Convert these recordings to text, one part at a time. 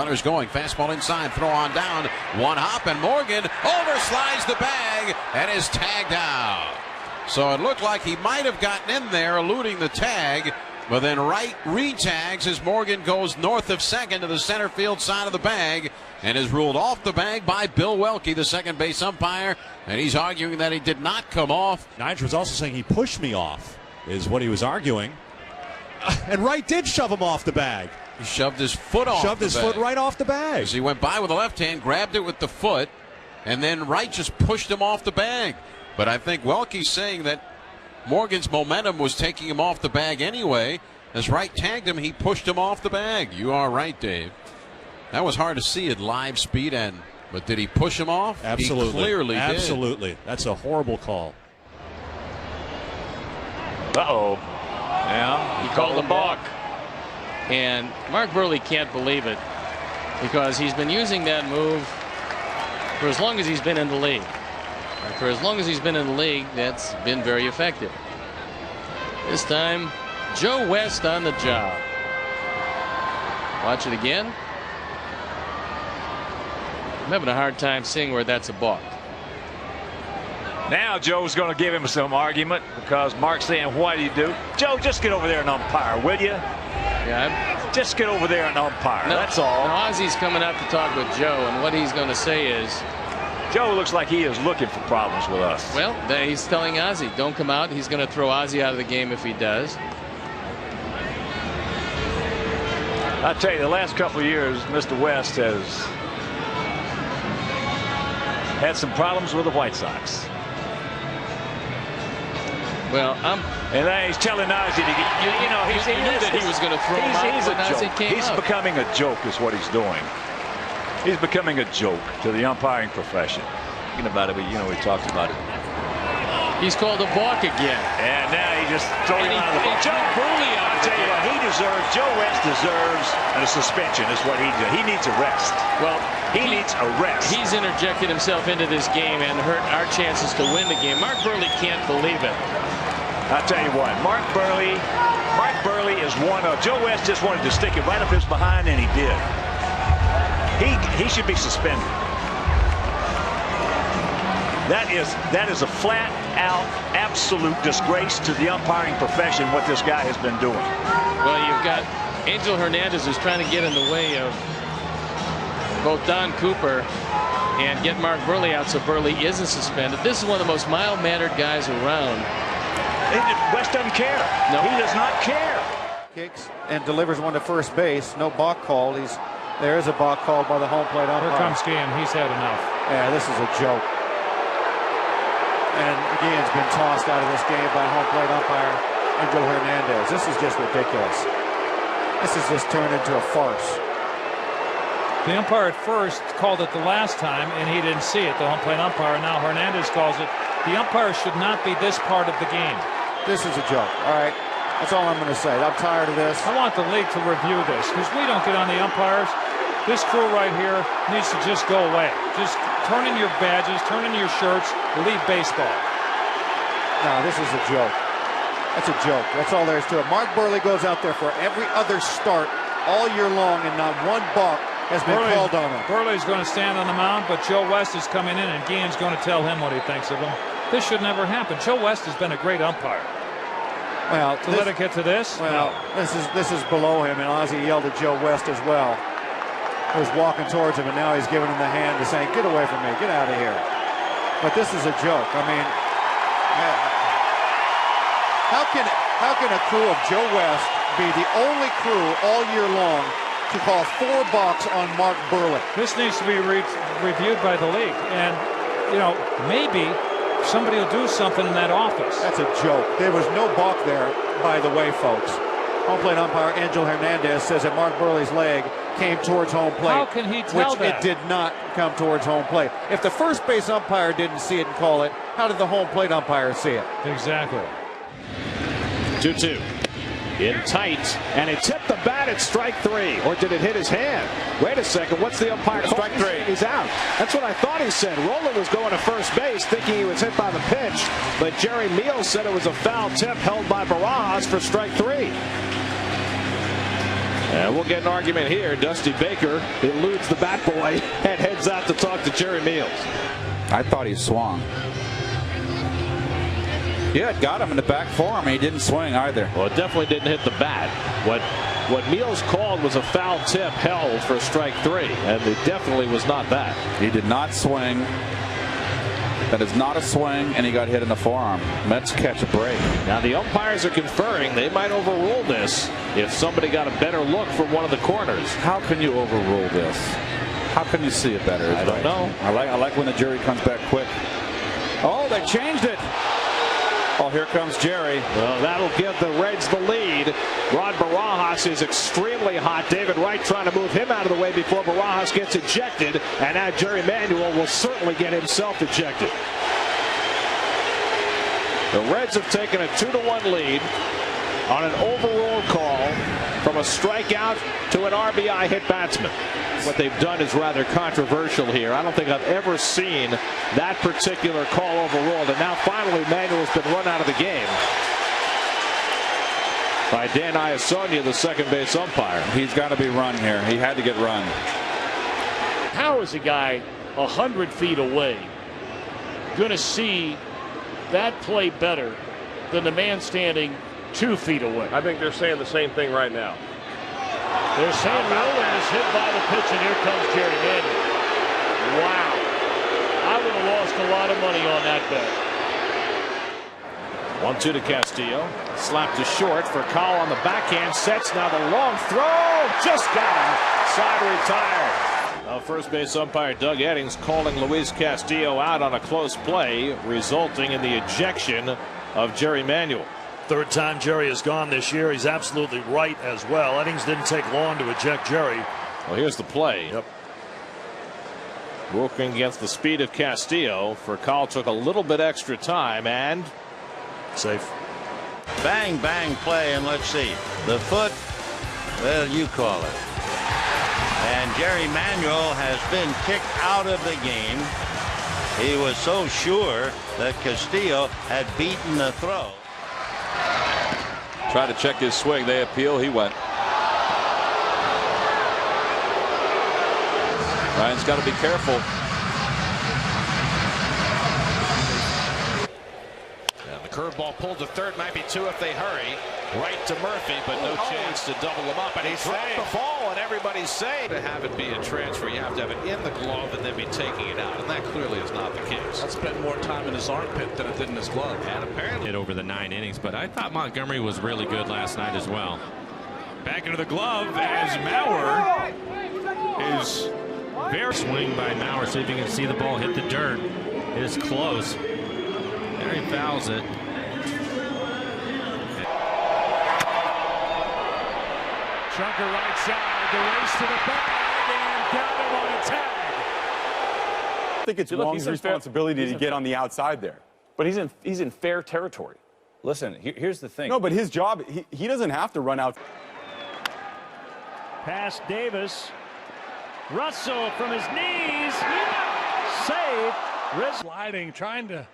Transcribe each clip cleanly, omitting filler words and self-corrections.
Runners going. Fastball inside. Throw on down. One hop, and Morgan overslides the bag and is tagged out. So it looked like he might have gotten in there, eluding the tag. But then Wright retags as Morgan goes north of second to the center field side of the bag and is ruled off the bag by Bill Welke, the second base umpire. And he's arguing that he did not come off. Nigel was also saying he pushed me off, is what he was arguing. And Wright did shove him off the bag. He shoved his foot off. Shoved his foot right off the bag. As he went by with the left hand, grabbed it with the foot, and then Wright just pushed him off the bag. But I think Welke's saying that Morgan's momentum was taking him off the bag anyway. As Wright tagged him, he pushed him off the bag. You are right, Dave. That was hard to see at live speed end. But did he push him off? Absolutely. He clearly did. Absolutely. That's a horrible call. Uh-oh. Yeah, he called a balk. And Mark Burley can't believe it because he's been using that move for as long as he's been in the league. And for as long as he's been in the league, that's been very effective. This time, Joe West on the job. Watch it again. I'm having a hard time seeing where that's a balk. Now Joe's going to give him some argument because Mark's saying, "Why do you do?" Joe, just get over there and umpire, will you? Yeah. Just get over there and umpire. No, that's all. Now Ozzy's coming out to talk with Joe, and what he's going to say is, Joe looks like he is looking for problems with us. well, he's telling Ozzy, don't come out. He's going to throw Ozzy out of the game if he does. I tell you, the last couple of years, Mr. West has had some problems with the White Sox. Well, and then he's telling Ozzy to get, you know, he knew that he was going to throw him out. He's a joke. He's becoming a joke is what he's doing. He's becoming a joke to the umpiring profession. Thinking about it, but you know, he talks about it. He's called a balk again. And now he just threw him out of the ball. Joe Burley out. I tell you what, Joe West deserves a suspension is what he did. He needs a rest. Well, he needs a rest. He's interjected himself into this game and hurt our chances to win the game. Mark Burley can't believe it. I tell you what, Mark Burley is one of Joe West just wanted to stick it right up his behind, and he did. He should be suspended. That is a flat out absolute disgrace to the umpiring profession what this guy has been doing. Well, you've got Angel Hernandez who's trying to get in the way of both Don Cooper and get Mark Burley out so Burley isn't suspended. This is one of the most mild-mannered guys around. West doesn't care. No, he does not care. Kicks and delivers one to first base. No balk called. There is a balk called by the home plate umpire. Here comes Guillen. He's had enough. Yeah, this is a joke. And Guillen's been tossed out of this game by home plate umpire Angel Hernandez. This is just ridiculous. This has just turned into a farce. The umpire at first called it the last time, and he didn't see it. The home plate umpire. Now Hernandez calls it. The umpire should not be this part of the game. This is a joke. All right. That's all I'm going to say. I'm tired of this. I want the league to review this because we don't get on the umpires. This crew right here needs to just go away. Just turn in your badges, turn in your shirts, leave baseball. No, this is a joke. That's a joke. That's all there is to it. Mark Burley goes out there for every other start all year long, and not one balk has been called on him. Burley's going to stand on the mound, but Joe West is coming in, and Guillen's going to tell him what he thinks of him. This should never happen. Joe West has been a great umpire. Well, let it get to this. Well, no. This is below him, and Ozzy yelled at Joe West as well. He was walking towards him, and now he's giving him the hand to saying, "Get away from me, get out of here." But this is a joke. I mean, how can a crew of Joe West be the only crew all year long to call 4 balks on Mark Burley? This needs to be reviewed by the league, and you know, maybe somebody will do something in that office. That's a joke. There was no balk there, by the way, folks. Home plate umpire Angel Hernandez says that Mark Burley's leg came towards home plate. How can he tell which that? It did not come towards home plate. If the first base umpire didn't see it and call it, how did the home plate umpire see it? Exactly. 2-2. In tight, and it tipped the bat at strike 3. Or did it hit his hand? Wait a second, what's the umpire? Strike 3. He's out. That's what I thought he said. Roland was going to first base thinking he was hit by the pitch, but Jerry Meals said it was a foul tip held by Barajas for strike 3. And we'll get an argument here. Dusty Baker eludes the bat boy and heads out to talk to Jerry Meals. I thought he swung. Yeah, it got him in the back forearm. He didn't swing either. Well, it definitely didn't hit the bat. What Meals called was a foul tip held for strike 3, and it definitely was not that. He did not swing. That is not a swing, and he got hit in the forearm. Mets catch a break. Now the umpires are conferring they might overrule this if somebody got a better look from one of the corners. How can you overrule this? How can you see it better? I don't know. I like when the jury comes back quick. Oh, they changed it. Oh, here comes Jerry. Well, that'll give the Reds the lead. Rod Barajas is extremely hot. David Wright trying to move him out of the way before Barajas gets ejected. And now Jerry Manuel will certainly get himself ejected. The Reds have taken a 2-1 lead on an overruled call from a strikeout to an RBI hit batsman. What they've done is rather controversial here. I don't think I've ever seen that particular call overruled. And now finally Manuel's been run out of the game by Dan Iasonia, the second base umpire. He's got to be run here. He had to get run. How is a guy 100 feet away going to see that play better than the man standing 2 feet away? I think they're saying the same thing right now. They're saying Roland is hit by the pitch, and here comes Jerry Manuel. Wow. I would have lost a lot of money on that bet. 1-2 to Castillo. Slapped to short for Cowell on the backhand. Sets now the long throw. Just got him. Side retired. Now first base umpire Doug Eddings calling Luis Castillo out on a close play, resulting in the ejection of Jerry Manuel. Third time Jerry has gone this year. He's absolutely right as well. Eddings didn't take long to eject Jerry. Well, here's the play. Yep. Working against the speed of Castillo. Cowell took a little bit extra time and safe. Bang, bang play, and let's see. The foot, well, you call it. And Jerry Manuel has been kicked out of the game. He was so sure that Castillo had beaten the throw. Tried to check his swing. They appeal. He went. Ryan's got to be careful. And the curveball pulled to third. Might be 2 if they hurry. Right to Murphy, but no chance to double him up. And he dropped the ball, and everybody's safe. To have it be a transfer, you have to have it in the glove and then be taking it out, and that clearly is not the case. That spent more time in his armpit than it did in his glove. And apparently over the 9 innings, but I thought Montgomery was really good last night as well. Back into the glove as Mauer is very swing by Mauer. See if you can see the ball hit the dirt. It is close. There he fouls it. Chunker right side, the race to the bag, and got him on a tag. I think it's Wong's responsibility to get on the outside there. But he's in fair territory. Listen, here's the thing. No, but his job, he doesn't have to run out. Past Davis. Russell from his knees. Save. Sliding, trying to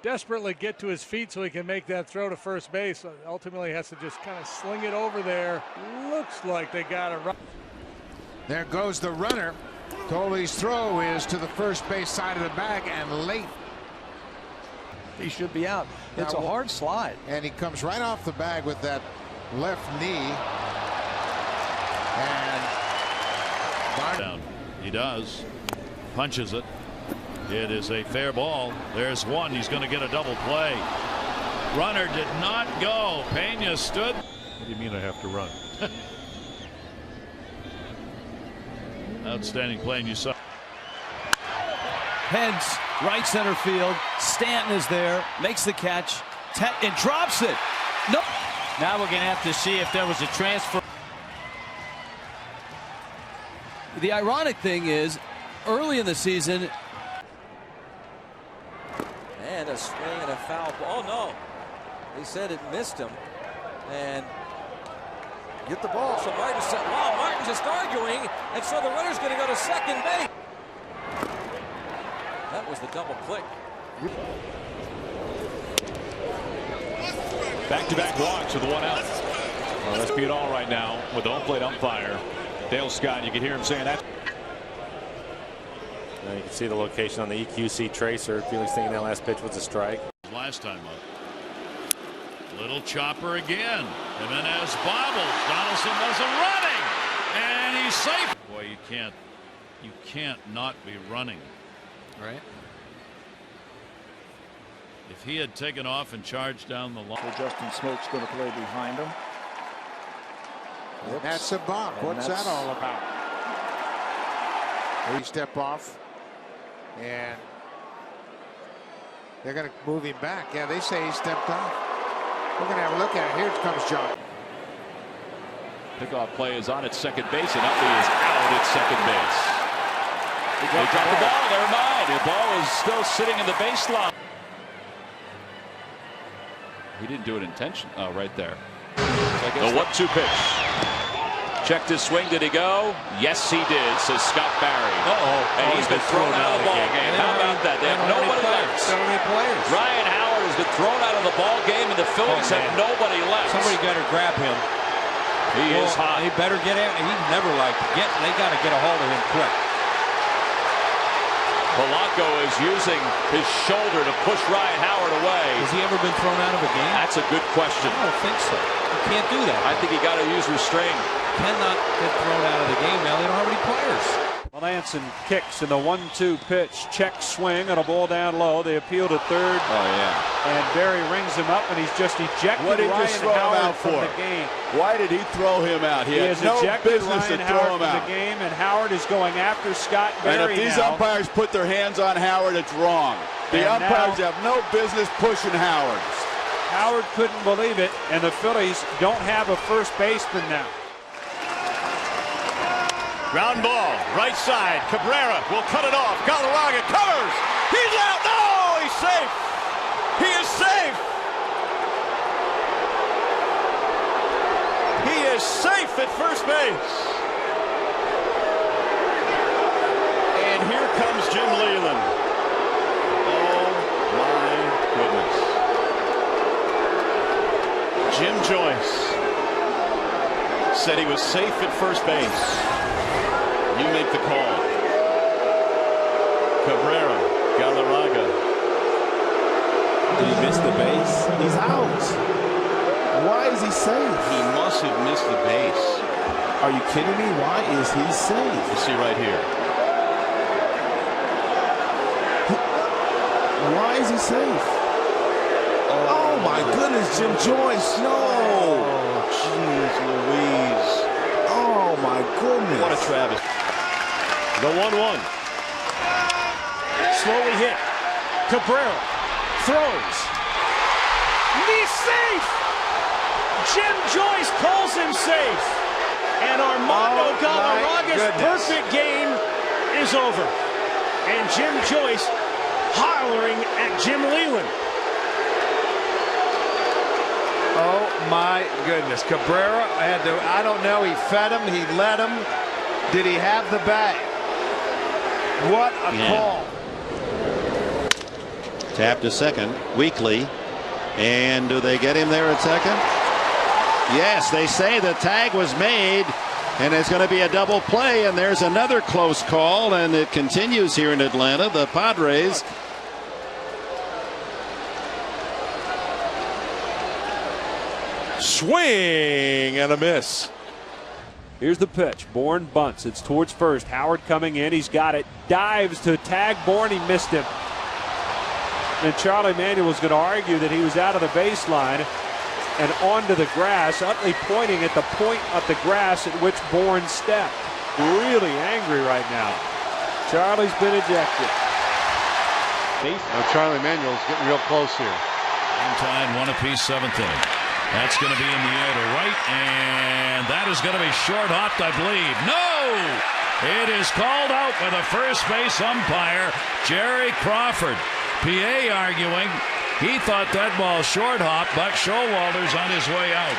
desperately get to his feet so he can make that throw to first base. Ultimately has to just kind of sling it over there. Looks like they got it right. There goes the runner. Coley's throw is to the first base side of the bag and late. He should be out. It's a hard slide. And he comes right off the bag with that left knee. And down. He does. Punches it. It is a fair ball. There's one. He's going to get a double play. Runner did not go. Pena stood. What do you mean I have to run? Outstanding play, and you saw. Heads right center field. Stanton is there, makes the catch, and drops it. Nope. Now we're going to have to see if there was a transfer. The ironic thing is, early in the season. And a swing and a foul ball. Oh no, they said it missed him. And get the ball. So Martin said, wow, Martin's just arguing, and so the runner's going to go to second base. That was the double click. Back-to-back walks with 1 out. Well, let's be it all right now with the home plate umpire, Dale Scott. You can hear him saying that. Now you can see the location on the EQC tracer. Felix thinking that last pitch was a strike. Last time up. Little chopper again. Jimenez bobbles. Donaldson wasn't running. And he's safe. Boy, you can't not be running. Right. If he had taken off and charged down the line. So Justin Smoke's going to play behind him. And that's a Balk. What's that all about? He step off, and they're going to move him back. Yeah, they say he stepped off. We're going to have a look at it. Here comes John. Pickoff play is on at second base, and Utley is out at second base. They dropped the ball. Never mind. The ball is still sitting in the baseline. He didn't do it intentionally. Oh, right there. The 1-2 pitch. Checked his swing. Did he go? Yes, he did, says Scott Barry. And he's been thrown out of the ball game. How about that? They have nobody left. Ryan Howard has been thrown out of the ball game, and the Phillies have nobody left. Somebody got to grab him. He is hot. He better get out. He never liked to get. They got to get a hold of him quick. Polanco is using his shoulder to push Ryan Howard away. Has he ever been thrown out of a game? That's a good question. I don't think so. You can't do that. I think he got to use restraint. Cannot get thrown out of the game now. They don't have any players. Melanson kicks in the 1-2 pitch. Check swing on a ball down low. They appeal to third. Oh, yeah. And Barry rings him up, and he's just ejected Ryan Howard from the game. Why did he throw him out? He has no ejected Ryan Howard from the game, and Howard is going after Scott Barry. And if these umpires put their hands on Howard, it's wrong. The umpires have no business pushing Howard. Howard couldn't believe it, and the Phillies don't have a first baseman now. Ground ball, right side. Cabrera will cut it off. Galarraga covers. He's out. No, he's safe. He is safe. He is safe at first base. And here comes Jim Leland. Oh, my goodness. Jim Joyce said he was safe at first base. You make the call. Cabrera, Galarraga. Did he miss the base? He's out. Why is he safe? He must have missed the base. Are you kidding me? Why is he safe? You see right here. Why is he safe? Oh my goodness, Jim Joyce. No. Oh, jeez Louise. Oh my goodness. What a travesty. The 1-1. Slowly hit. Cabrera throws. He's safe. Jim Joyce calls him safe. And Armando Galarraga's perfect game is over. And Jim Joyce hollering at Jim Leland. Oh my goodness. Cabrera had to, I don't know, he fed him, he let him. Did he have the bag? What a call. Tap to second, Weekly. And do they get him there at second? Yes, they say the tag was made, and it's going to be a double play, and there's another close call, and it continues here in Atlanta. The Padres swing and a miss. Here's the pitch. Bourne bunts. It's towards first. Howard coming in. He's got it. Dives to tag Bourne. He missed him. And Charlie Manuel's going to argue that he was out of the baseline and onto the grass. Utley pointing at the point of the grass at which Bourne stepped. Really angry right now. Charlie's been ejected. Now Charlie Manuel's getting real close here. Time, one apiece, seventh inning. That's going to be in the air to right, and that is going to be short hopped, I believe. No! It is called out by the first base umpire, Jerry Crawford. PA arguing he thought that ball short hopped, but Showalter's on his way out.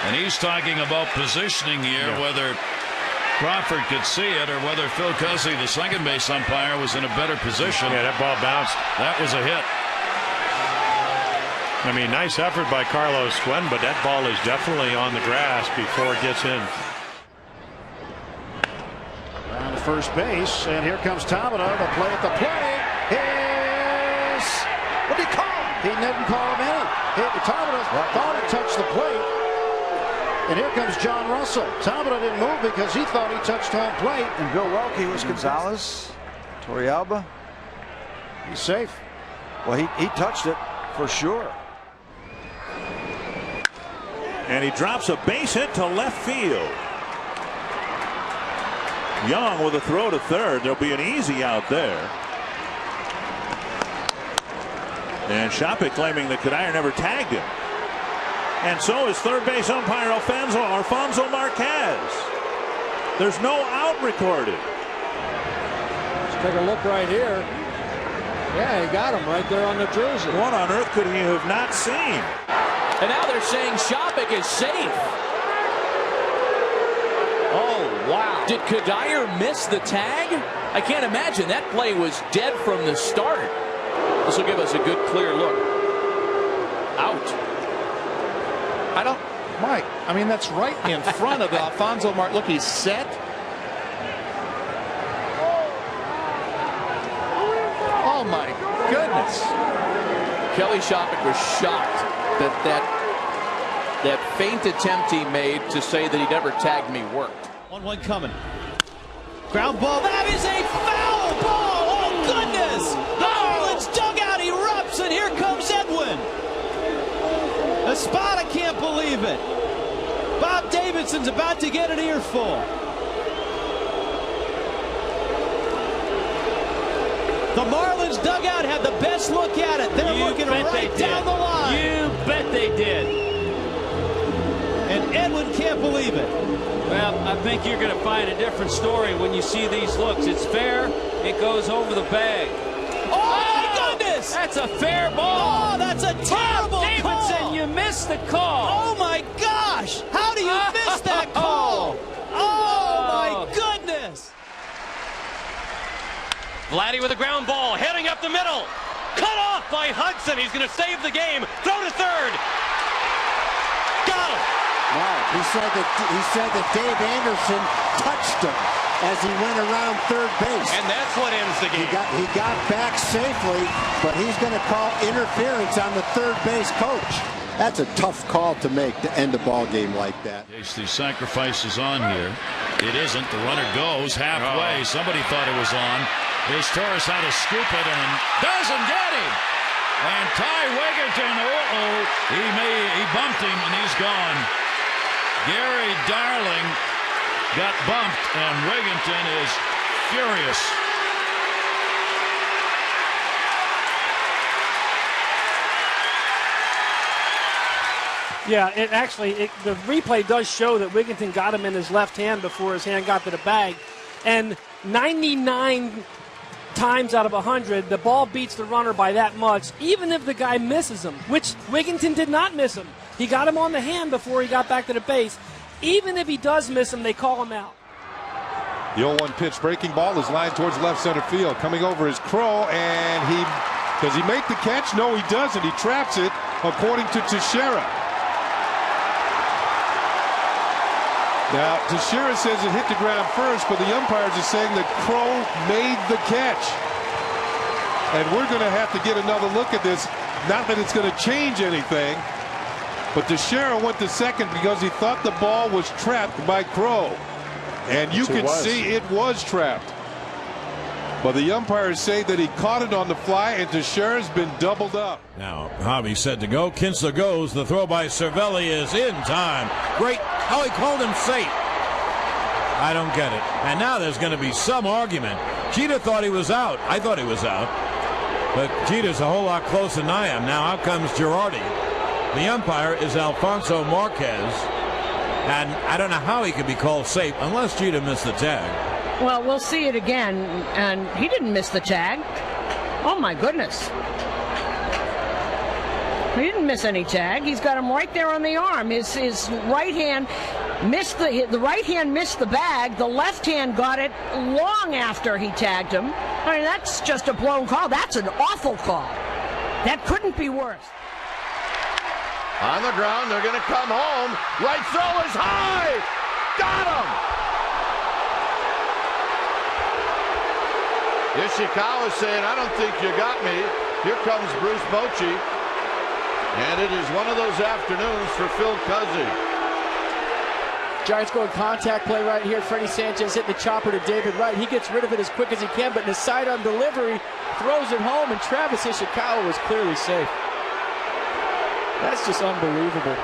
And he's talking about positioning here, whether Crawford could see it or whether Phil Cussey, the second base umpire, was in a better position. Yeah, that ball bounced. That was a hit. I mean, nice effort by Carlos Gwen, but that ball is definitely on the grass before it gets in. Around the first base, and here comes Tabata. The play at the plate is, what did he call him? He didn't call him in. Tabata thought it touched the plate. And here comes John Russell. Tabata didn't move because he thought he touched home plate. And Bill Welke was Gonzalez, Torrealba. He's safe. Well, he touched it for sure. And he drops a base hit to left field. Young with a throw to third. There'll be an easy out there. And Shopik claiming that Kadire never tagged him. And so is third base umpire Alfonso Marquez. There's no out recorded. Let's take a look right here. Yeah, he got him right there on the jersey. What on earth could he have not seen? And now they're saying Shopik is safe. Oh, wow. Did Kadire miss the tag? I can't imagine. That play was dead from the start. This will give us a good, clear look. Out. Mike, I mean, that's right in front of Alfonso Mark. Look, he's set. Oh, my goodness. Kelly Shopik was shocked that feint attempt he made to say that he never tagged me worked. 1-1 coming. Ground ball. That is a foul ball. Oh, goodness. The Marlins dugout erupts, and here comes Edwin. Espada can't believe it. Bob Davidson's about to get an earful. The Marlins dugout had the best look at it. They're looking right down the line. You bet they did. And Edwin can't believe it. Well, I think you're going to find a different story when you see these looks. It's fair. It goes over the bag. Oh, my goodness! That's a fair ball. Oh, that's a terrible Davidson, call. you missed the call. Oh, my gosh. How do you miss that call? Oh, my goodness. Vladdy with a ground ball, heading up the middle. Cut off by Hudson. He's going to save the game. Throw to third. Got him. Wow, he said that Dave Anderson touched him as he went around third base. And that's what ends the game. He got back safely, but he's going to call interference on the third base coach. That's a tough call to make to end a ball game like that. The sacrifice is on here. It isn't. The runner goes halfway. Somebody thought it was on. His Torres had to scoop it and doesn't get him. And Ty Wigginton, he bumped him and he's gone. Gary Darling got bumped and Wigginton is furious. Yeah, the replay does show that Wigginton got him in his left hand before his hand got to the bag. And 99 times out of 100, the ball beats the runner by that much, even if the guy misses him, which Wigginton did not miss him. He got him on the hand before he got back to the base. Even if he does miss him, they call him out. The 0-1 pitch, breaking ball is lined towards left center field. Coming over is Crow, and does he make the catch? No, he doesn't. He traps it, according to Teixeira. Now, Teixeira says it hit the ground first, but the umpires are saying that Crow made the catch. And we're going to have to get another look at this. Not that it's going to change anything, but Teixeira went to second because he thought the ball was trapped by Crow. And you can see it was trapped. But the umpires say that he caught it on the fly, and Teixeira's been doubled up. Now, Hobby said to go. Kinsler goes. The throw by Cervelli is in time. Great. How he called him safe. I don't get it. And now there's going to be some argument. Jeter thought he was out. I thought he was out. But Jeter's a whole lot closer than I am. Now out comes Girardi. The umpire is Alfonso Marquez. And I don't know how he could be called safe unless Jeter missed the tag. Well, we'll see it again, and he didn't miss the tag. Oh, my goodness. He didn't miss any tag. He's got him right there on the arm. His right hand missed the right hand missed the bag. The left hand got it long after he tagged him. I mean, that's just a blown call. That's an awful call. That couldn't be worse. On the ground, they're going to come home. Right throw is high. Got him. Ishikawa saying, I don't think you got me. Here comes Bruce Bochy. And it is one of those afternoons for Phil Cuzzy. Giants going contact play right here. Freddie Sanchez hitting the chopper to David Wright. He gets rid of it as quick as he can, but in a sidearm delivery, throws it home, and Travis Ishikawa was clearly safe. That's just unbelievable.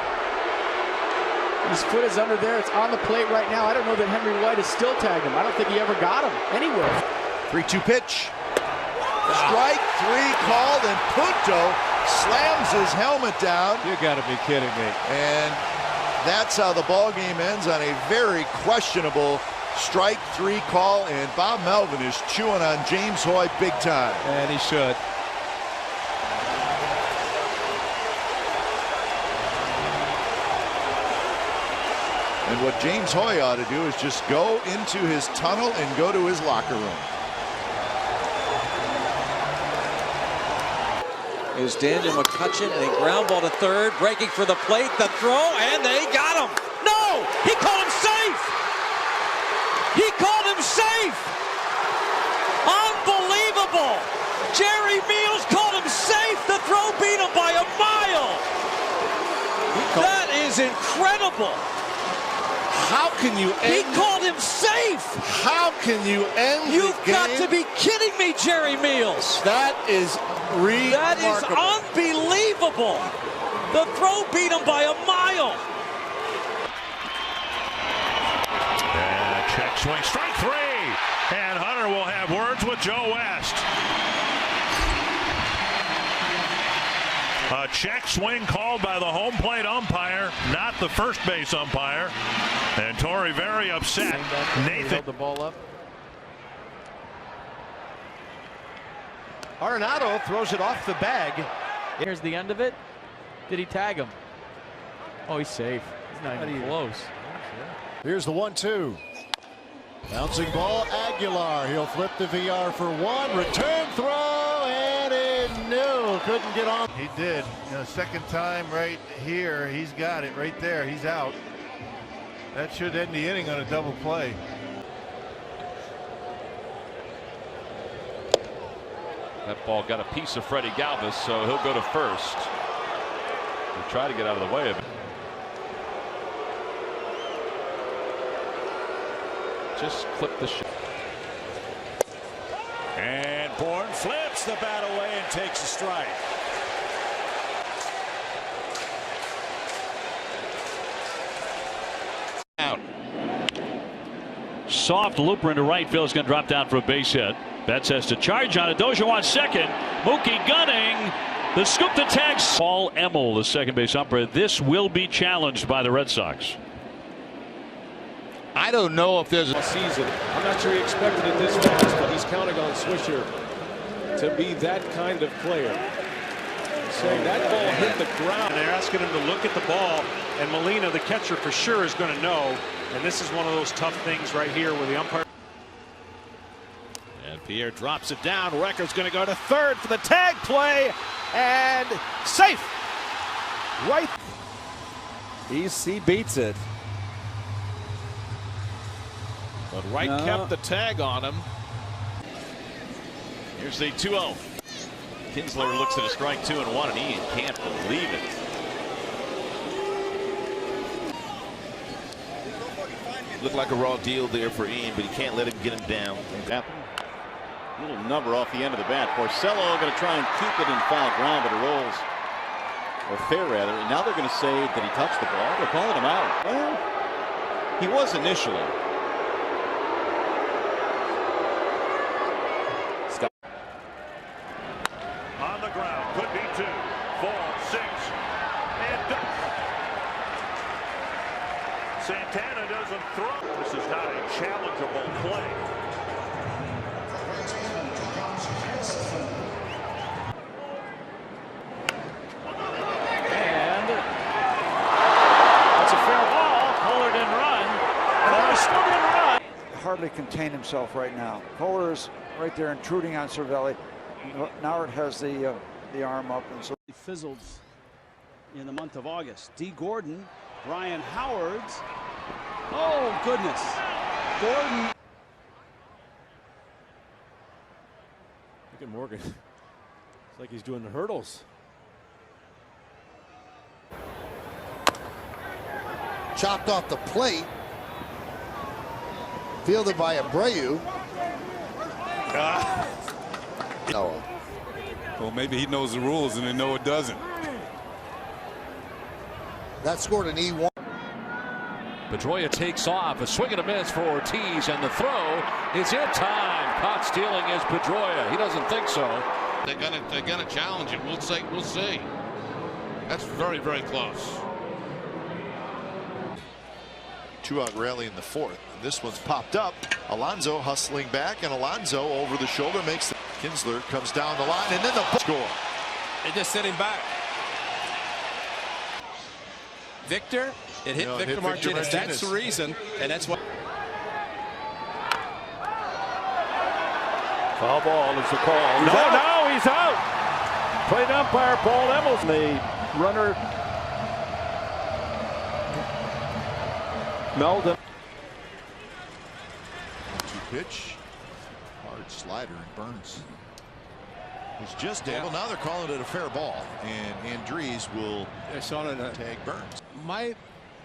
His foot is under there. It's on the plate right now. I don't know that Henry White has still tagged him. I don't think he ever got him anywhere. 3-2 pitch. Strike three called, and Punto slams his helmet down. You got to be kidding me. And that's how the ball game ends, on a very questionable strike three call. And Bob Melvin is chewing on James Hoy big time. And he should. And what James Hoy ought to do is just go into his tunnel and go to his locker room. Is Daniel McCutcheon, and a ground ball to third, breaking for the plate, the throw, and they got him. No, he called him safe. He called him safe. Unbelievable. Jerry Meals called him safe. The throw beat him by a mile. That is incredible. How can you end? He called him safe. How can you end You've the game? got to be kidding me, Jerry Meals. That is remarkable. That is unbelievable. The throw beat him by a mile. And check swing, strike three. And Hunter will have words with Joe West. A check swing called by the home plate umpire, not the first base umpire. And Torrey very upset. Nathan held the ball up. Arenado throws it off the bag. Here's the end of it. Did he tag him? Oh, he's safe. He's not even close. Here's the 1-2. Bouncing ball, Aguilar. He'll flip the VR for one. Return throw, and it couldn't get on. He did. Second time right here. He's got it right there. He's out. That should end the inning on a double play. That ball got a piece of Freddie Galvis, so he'll go to first. He'll try to get out of the way of it. Just clip the shot. And Bourne flips the bat away and takes a strike. Out. Soft looper into right field is going to drop down for a base hit. Betts has to charge on it. Dozier wants second. Mookie gunning. The scoop to tag. Paul Emmel, the second base umpire. This will be challenged by the Red Sox. I don't know if there's a season. I'm not sure he expected it this fast, but he's counting on Swisher to be that kind of player. Saying that ball hit the ground. They're asking him to look at the ball, and Molina, the catcher, for sure is going to know. And this is one of those tough things right here where the umpire. And Pierre drops it down. Recker's going to go to third for the tag play, and safe. Right. He beats it. But Wright kept the tag on him. Here's the 2-0. Kinsler looks at a strike 2-1, and he can't believe it. Looked like a raw deal there for Ian, but he can't let him get him down. Little number off the end of the bat. Porcello going to try and keep it in foul ground, but it rolls. Or fair, rather. And now they're going to say that he touched the ball. They're calling him out. Well, he was initially. on the ground. Could be 2, 4, 6. And Santana doesn't throw. This is not a challengeable play. And that's a fair ball. Kohler didn't run. Kohler still didn't run. Hardly contain himself right now. Kohler's right there intruding on Cervelli. Now it has the arm up, and so he fizzled in the month of August. D. Gordon, Brian Howard's. Oh, goodness. Gordon. Look at Morgan. It's like he's doing the hurdles. Chopped off the plate. Fielded by Abreu. Noah. Well, maybe he knows the rules and then Noah doesn't. That scored an E1. Pedroia takes off, a swing and a miss for Ortiz, and the throw is in time. Caught stealing is Pedroia. He doesn't think so. They're gonna challenge him. We'll see. That's very, very close. 2-out rally in the fourth. This one's popped up. Alonso hustling back, and Alonso over the shoulder makes the Kinsler comes down the line, and then the score. They just sent him back. Victor, it hit Victor Martinez. That's the reason, and that's why. Foul ball is the call. No, he's out. Plate umpire Paul Emerson, the runner. Meldon. 2-pitch. Hard slider, and Burns is just able. Now they're calling it a fair ball, and Andries will tag Burns. My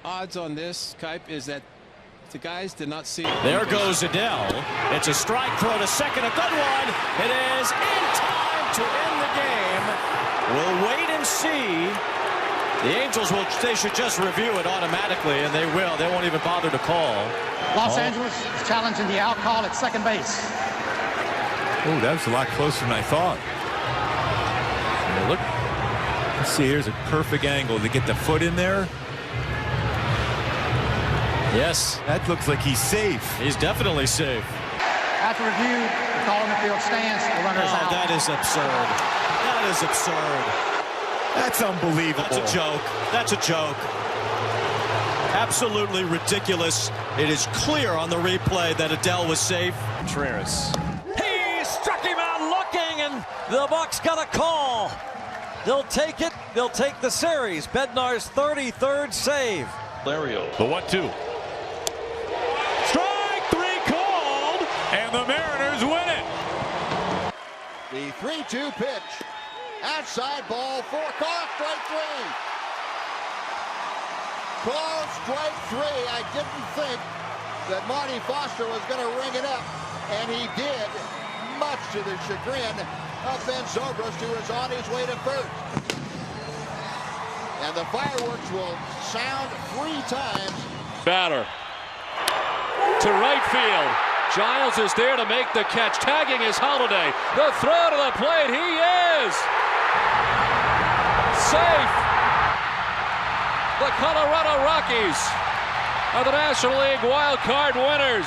odds on this, Kipe, is that the guys did not see. There goes Adele. It's a strike throw to second, a good one. It is in time to end the game. We'll wait and see. The Angels they should just review it automatically, and they will. They won't even bother to call. Los Angeles is challenging the out call at second base. Oh, that was a lot closer than I thought. Look, let's see, here's a perfect angle to get the foot in there. Yes. That looks like he's safe. He's definitely safe. After review, the call in the field stands. The runner is out. That is absurd. That is absurd. That's unbelievable. That's a joke. That's a joke. Absolutely ridiculous. It is clear on the replay that Adele was safe. Contreras. He struck him out looking, and the Bucks got a call. They'll take it. They'll take the series. Bednar's 33rd save. Lario. The 1-2. Strike 3 called, and the Mariners win it. The 3-2 pitch. Outside ball, 4 call, strike 3. Call strike 3. I didn't think that Marty Foster was going to ring it up, and he did, much to the chagrin of Ben Zobrist, who is on his way to first. And the fireworks will sound 3 times. Batter to right field. Giles is there to make the catch. Tagging is Holiday. The throw to the plate. He is safe. The Colorado Rockies are the National League wild card winners.